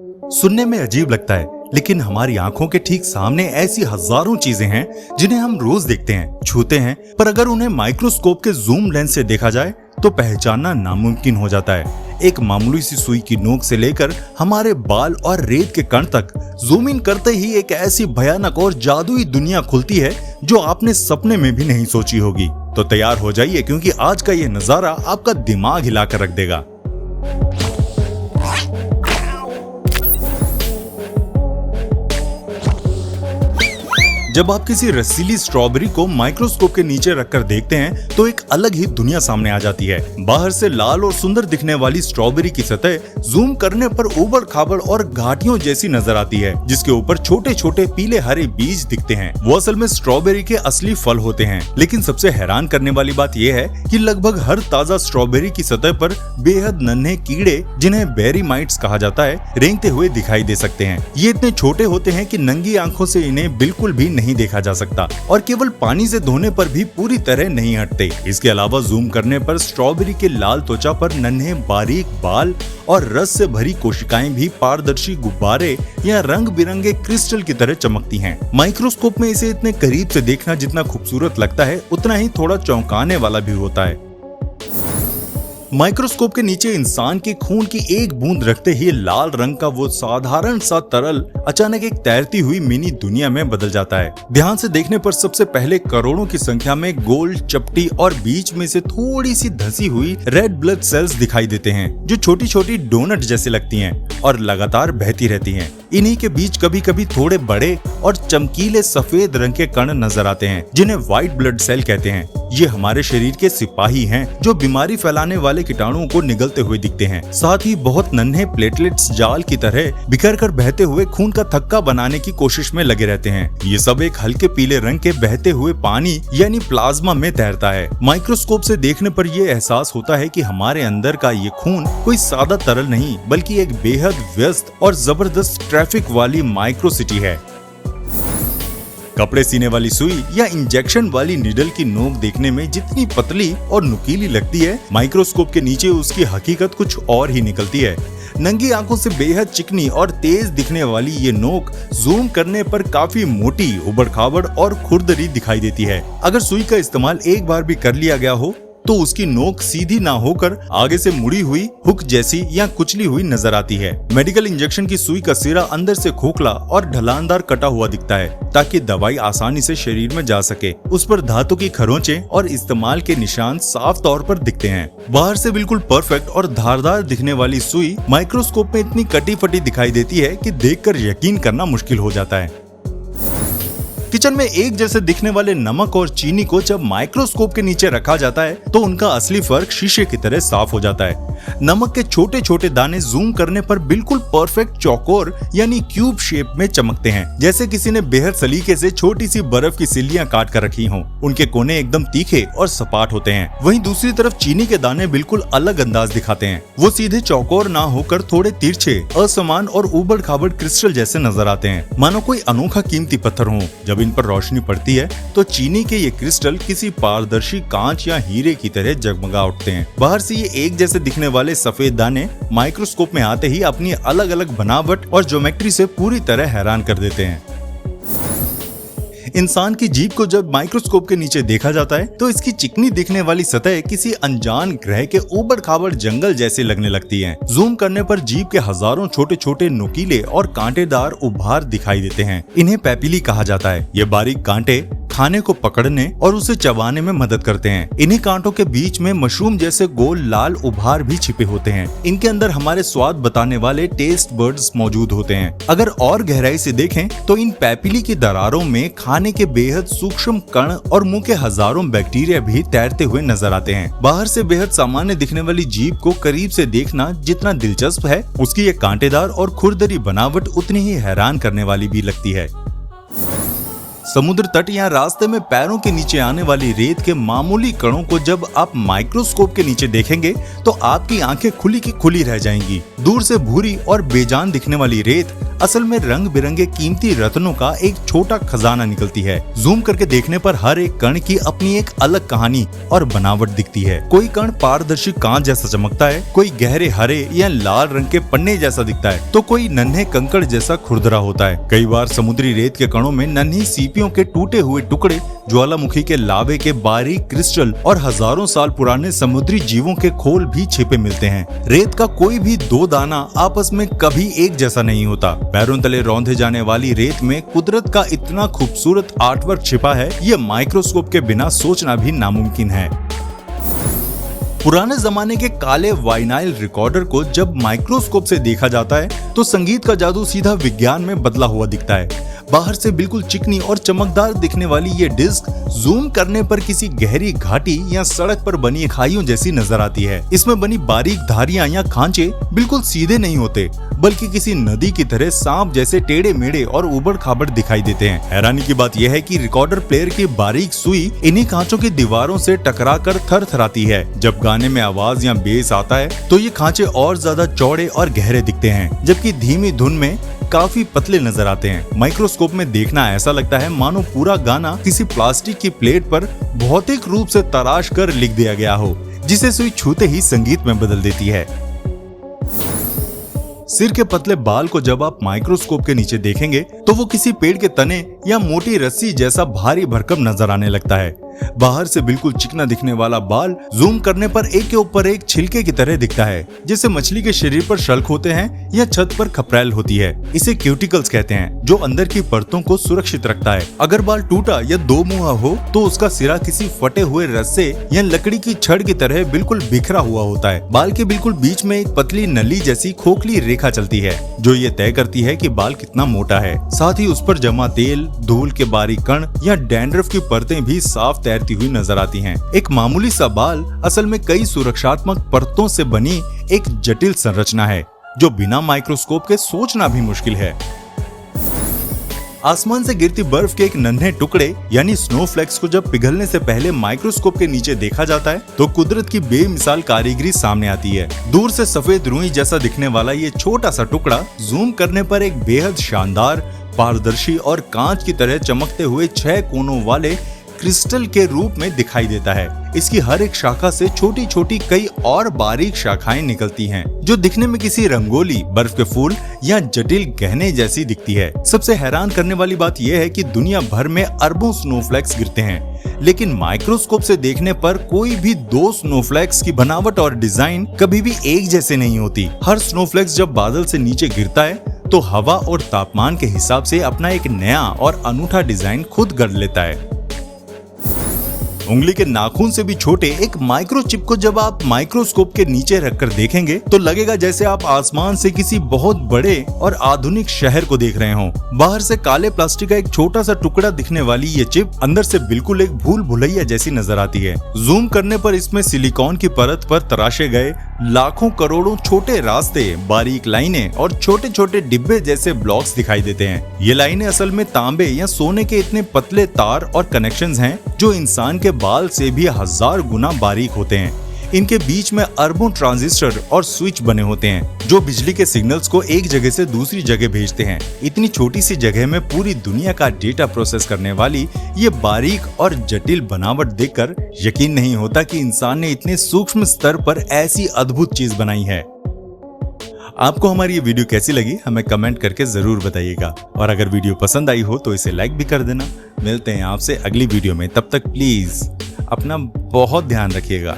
सुनने में अजीब लगता है, लेकिन हमारी आंखों के ठीक सामने ऐसी हजारों चीजें हैं जिन्हें हम रोज देखते हैं, छूते हैं, पर अगर उन्हें माइक्रोस्कोप के जूम लेंस से देखा जाए तो पहचानना नामुमकिन हो जाता है। एक मामूली सी सुई की नोक से लेकर हमारे बाल और रेत के कण तक जूम इन करते ही एक ऐसी भयानक और जादुई दुनिया खुलती है जो आपने सपने में भी नहीं सोची होगी। तो तैयार हो जाइए, क्योंकि आज का यह नजारा आपका दिमाग हिलाकर रख देगा। जब आप किसी रसीली स्ट्रॉबेरी को माइक्रोस्कोप के नीचे रखकर देखते हैं तो एक अलग ही दुनिया सामने आ जाती है। बाहर से लाल और सुंदर दिखने वाली स्ट्रॉबेरी की सतह जूम करने पर उबड़ खाबड़ और घाटियों जैसी नजर आती है, जिसके ऊपर छोटे छोटे पीले हरे बीज दिखते हैं। वो असल में स्ट्रॉबेरी के असली फल होते हैं। लेकिन सबसे हैरान करने वाली बात यह है कि लगभग हर ताजा स्ट्रॉबेरी की सतह पर बेहद नन्हे कीड़े, जिन्हें बेरी माइट्स कहा जाता है, रेंगते हुए दिखाई दे सकते हैं। ये इतने छोटे होते हैं कि नंगी आंखों से इन्हें बिल्कुल भी नहीं देखा जा सकता और केवल पानी से धोने पर भी पूरी तरह नहीं हटते। इसके अलावा जूम करने पर स्ट्रॉबेरी के लाल त्वचा पर नन्हे बारीक बाल और रस से भरी कोशिकाएं भी पारदर्शी गुब्बारे या रंग बिरंगे क्रिस्टल की तरह चमकती हैं। माइक्रोस्कोप में इसे इतने करीब से देखना जितना खूबसूरत लगता है, उतना ही थोड़ा चौंकाने वाला भी होता है। माइक्रोस्कोप के नीचे इंसान के खून की एक बूंद रखते ही लाल रंग का वो साधारण सा तरल अचानक एक तैरती हुई मिनी दुनिया में बदल जाता है। ध्यान से देखने पर सबसे पहले करोड़ों की संख्या में गोल चपटी और बीच में से थोड़ी सी धसी हुई रेड ब्लड सेल्स दिखाई देते हैं, जो छोटी छोटी डोनट जैसी लगती हैं और लगातार बहती रहती हैं। इन्हीं के बीच कभी कभी थोड़े बड़े और चमकीले सफेद रंग के कण नजर आते हैं, जिन्हें व्हाइट ब्लड सेल कहते हैं। ये हमारे शरीर के सिपाही हैं, जो बीमारी फैलाने वाले कीटाणुओं को निगलते हुए दिखते हैं। साथ ही बहुत नन्हे प्लेटलेट्स जाल की तरह बिखर कर बहते हुए खून का थक्का बनाने की कोशिश में लगे रहते हैं। ये सब एक हल्के पीले रंग के बहते हुए पानी यानी प्लाज्मा में तैरता है। माइक्रोस्कोप से देखने पर यह एहसास होता है कि हमारे अंदर का ये खून कोई सादा तरल नहीं, बल्कि एक बेहद व्यस्त और जबरदस्त ट्रैफिक वाली माइक्रो सिटी है। कपड़े सीने वाली सुई या इंजेक्शन वाली निडल की नोक देखने में जितनी पतली और नुकीली लगती है, माइक्रोस्कोप के नीचे उसकी हकीकत कुछ और ही निकलती है। नंगी आंखों से बेहद चिकनी और तेज दिखने वाली ये नोक जूम करने पर काफी मोटी, उबड़-खाबड़ और खुरदरी दिखाई देती है। अगर सुई का इस्तेमाल एक बार भी कर लिया गया हो तो उसकी नोक सीधी ना होकर आगे से मुड़ी हुई हुक जैसी या कुचली हुई नजर आती है। मेडिकल इंजेक्शन की सुई का सिरा अंदर से खोखला और ढलानदार कटा हुआ दिखता है, ताकि दवाई आसानी से शरीर में जा सके। उस पर धातु की खरोंचें और इस्तेमाल के निशान साफ तौर पर दिखते हैं। बाहर से बिल्कुल परफेक्ट और धारदार दिखने वाली सुई माइक्रोस्कोप में इतनी कटी फटी दिखाई देती है कि देखकर यकीन करना मुश्किल हो जाता है। किचन में एक जैसे दिखने वाले नमक और चीनी को जब माइक्रोस्कोप के नीचे रखा जाता है तो उनका असली फर्क शीशे की तरह साफ हो जाता है। नमक के छोटे छोटे दाने जूम करने पर बिल्कुल परफेक्ट चौकोर यानी क्यूब शेप में चमकते हैं, जैसे किसी ने बेहद सलीके से छोटी सी बर्फ की सिल्लियां काट कर रखी हों। उनके कोने एकदम तीखे और सपाट होते हैं। वहीं दूसरी तरफ चीनी के दाने बिल्कुल अलग अंदाज दिखाते हैं। वो सीधे चौकोर ना होकर थोड़े तिरछे, असमान और उबड़ खाबड़ क्रिस्टल जैसे नजर आते हैं, मानो कोई अनोखा कीमती पत्थर हो। जब इन पर रोशनी पड़ती है तो चीनी के ये क्रिस्टल किसी पारदर्शी कांच या हीरे की तरह जगमगा उठते हैं। बाहर से ये एक जैसे दिखने वाले सफेद दाने माइक्रोस्कोप में आते ही अपनी अलग अलग बनावट और ज्योमेट्री से पूरी तरह हैरान कर देते हैं। इंसान की जीभ को जब माइक्रोस्कोप के नीचे देखा जाता है तो इसकी चिकनी दिखने वाली सतह किसी अनजान ग्रह के उबड़ खाबड़ जंगल जैसे लगने लगती है। जूम करने पर जीभ के हजारों छोटे छोटे नुकीले और कांटेदार उभार दिखाई देते हैं। इन्हें पैपिली कहा जाता है। ये बारीक कांटे खाने को पकड़ने और उसे चबाने में मदद करते हैं। इन्हीं कांटों के बीच में मशरूम जैसे गोल लाल उभार भी छिपे होते हैं। इनके अंदर हमारे स्वाद बताने वाले टेस्ट बर्ड्स मौजूद होते हैं। अगर और गहराई से देखें तो इन पैपिली की दरारों में खाने के बेहद सूक्ष्म कण और मुंह के हजारों बैक्टीरिया भी तैरते हुए नजर आते हैं। बाहर से बेहद सामान्य दिखने वाली जीभ को करीब से देखना जितना दिलचस्प है, उसकी ये कांटेदार और खुरदरी बनावट उतनी ही हैरान करने वाली भी लगती है। समुद्र तट या रास्ते में पैरों के नीचे आने वाली रेत के मामूली कणों को जब आप माइक्रोस्कोप के नीचे देखेंगे तो आपकी आंखें खुली की खुली रह जाएंगी। दूर से भूरी और बेजान दिखने वाली रेत असल में रंग बिरंगे कीमती रत्नों का एक छोटा खजाना निकलती है। जूम करके देखने पर हर एक कण की अपनी एक अलग कहानी और बनावट दिखती है। कोई कण पारदर्शी कांच जैसा चमकता है, कोई गहरे हरे या लाल रंग के पन्ने जैसा दिखता है, तो कोई नन्हे कंकड़ जैसा खुरदरा होता है। कई बार समुद्री रेत के कणों में नन्ही सीपियों के टूटे हुए टुकड़े, ज्वालामुखी के लावे के बारीक क्रिस्टल और हजारों साल पुराने समुद्री जीवों के खोल भी छिपे मिलते हैं। रेत का कोई भी दो दाना आपस में कभी एक जैसा नहीं होता। पैरों तले रौंदे जाने वाली रेत में कुदरत का इतना खूबसूरत आर्टवर्क छिपा है, ये माइक्रोस्कोप के बिना सोचना भी नामुमकिन है। पुराने जमाने के काले वाइनाइल रिकॉर्डर को जब माइक्रोस्कोप से देखा जाता है तो संगीत का जादू सीधा विज्ञान में बदला हुआ दिखता है। बाहर से बिल्कुल चिकनी और चमकदार दिखने वाली ये डिस्क जूम करने पर किसी गहरी घाटी या सड़क पर बनी खाइयों जैसी नजर आती है। इसमें बनी बारीक धारियां या खांचे बिल्कुल सीधे नहीं होते, बल्कि किसी नदी की तरह सांप जैसे टेढ़े मेढ़े और उबड़ खाबड़ दिखाई देते हैं। हैरानी की बात यह है कि रिकॉर्डर प्लेयर की बारीक सुई इन्हीं खांचों की दीवारों से टकराकर थरथराती है। जब गाने में आवाज या बेस आता है तो ये खांचे और ज्यादा चौड़े और गहरे दिखते हैं, जबकि धीमी धुन में काफी पतले नजर आते हैं। माइक्रोस्कोप में देखना ऐसा लगता है मानो पूरा गाना किसी प्लास्टिक की प्लेट पर भौतिक रूप से तराश कर लिख दिया गया हो, जिसे सुई छूते ही संगीत में बदल देती है। सिर के पतले बाल को जब आप माइक्रोस्कोप के नीचे देखेंगे तो वो किसी पेड़ के तने या मोटी रस्सी जैसा भारी भरकम नजर आने लगता है। बाहर से बिल्कुल चिकना दिखने वाला बाल जूम करने पर एक के ऊपर एक छिलके की तरह दिखता है, जैसे मछली के शरीर पर शल्क होते हैं या छत पर खपरेल होती है। इसे क्यूटिकल्स कहते हैं, जो अंदर की परतों को सुरक्षित रखता है। अगर बाल टूटा या दो मुहा हो तो उसका सिरा किसी फटे हुए रस्से या लकड़ी की छड़ की तरह बिल्कुल बिखरा हुआ होता है। बाल के बिल्कुल बीच में एक पतली नली जैसी खोखली रेखा चलती है, जो ये तय करती है कि बाल कितना मोटा है। साथ ही उस पर जमा तेल, धूल के बारीक कण या डैंड्रफ की परतें भी साफ तैरती हुई नजर आती हैं। एक मामूली सा बाल असल में कई सुरक्षात्मक परतों से बनी एक जटिल संरचना है, जो बिना माइक्रोस्कोप के सोचना भी मुश्किल है। आसमान से गिरती बर्फ के एक नन्हे टुकड़े यानी स्नोफ्लेक्स को जब पिघलने से पहले माइक्रोस्कोप के नीचे देखा जाता है तो कुदरत की बेमिसाल कारीगरी सामने आती है। दूर से सफेद रुई जैसा दिखने वाला ये छोटा सा टुकड़ा जूम करने पर एक बेहद शानदार, पारदर्शी और कांच की तरह चमकते हुए 6 कोनों वाले क्रिस्टल के रूप में दिखाई देता है। इसकी हर एक शाखा से छोटी छोटी कई और बारीक शाखाएं निकलती हैं, जो दिखने में किसी रंगोली, बर्फ के फूल या जटिल गहने जैसी दिखती है। सबसे हैरान करने वाली बात यह है कि दुनिया भर में अरबों स्नोफ्लेक्स गिरते हैं, लेकिन माइक्रोस्कोप से देखने पर कोई भी 2 स्नोफ्लेक्स की बनावट और डिजाइन कभी भी एक जैसे नहीं होती। हर स्नोफ्लेक्स जब बादल से नीचे गिरता है तो हवा और तापमान के हिसाब से अपना एक नया और अनूठा डिजाइन खुद गढ़ लेता है। उंगली के नाखून से भी छोटे एक माइक्रोचिप को जब आप माइक्रोस्कोप के नीचे रखकर देखेंगे तो लगेगा जैसे आप आसमान से किसी बहुत बड़े और आधुनिक शहर को देख रहे हों। बाहर से काले प्लास्टिक का एक छोटा सा टुकड़ा दिखने वाली ये चिप अंदर से बिल्कुल एक भूल भुलैया जैसी नजर आती है। जूम करने पर इसमें सिलिकॉन की परत पर तराशे गए लाखों करोड़ों छोटे रास्ते, बारीक लाइनें और छोटे छोटे डिब्बे जैसे ब्लॉक्स दिखाई देते हैं। ये लाइनें असल में तांबे या सोने के इतने पतले तार और कनेक्शंस हैं, जो इंसान के बाल से भी 1000 गुना बारीक होते हैं। इनके बीच में अरबों ट्रांजिस्टर और स्विच बने होते हैं, जो बिजली के सिग्नल्स को एक जगह से दूसरी जगह भेजते हैं। इतनी छोटी सी जगह में पूरी दुनिया का डेटा प्रोसेस करने वाली ये बारीक और जटिल बनावट देखकर यकीन नहीं होता कि इंसान ने इतने सूक्ष्म स्तर पर ऐसी अद्भुत चीज बनाई है। आपको हमारी ये वीडियो कैसी लगी हमें कमेंट करके जरूर बताइएगा, और अगर वीडियो पसंद आई हो तो इसे लाइक भी कर देना। मिलते हैं आपसे अगली वीडियो में, तब तक प्लीज अपना बहुत ध्यान रखिएगा।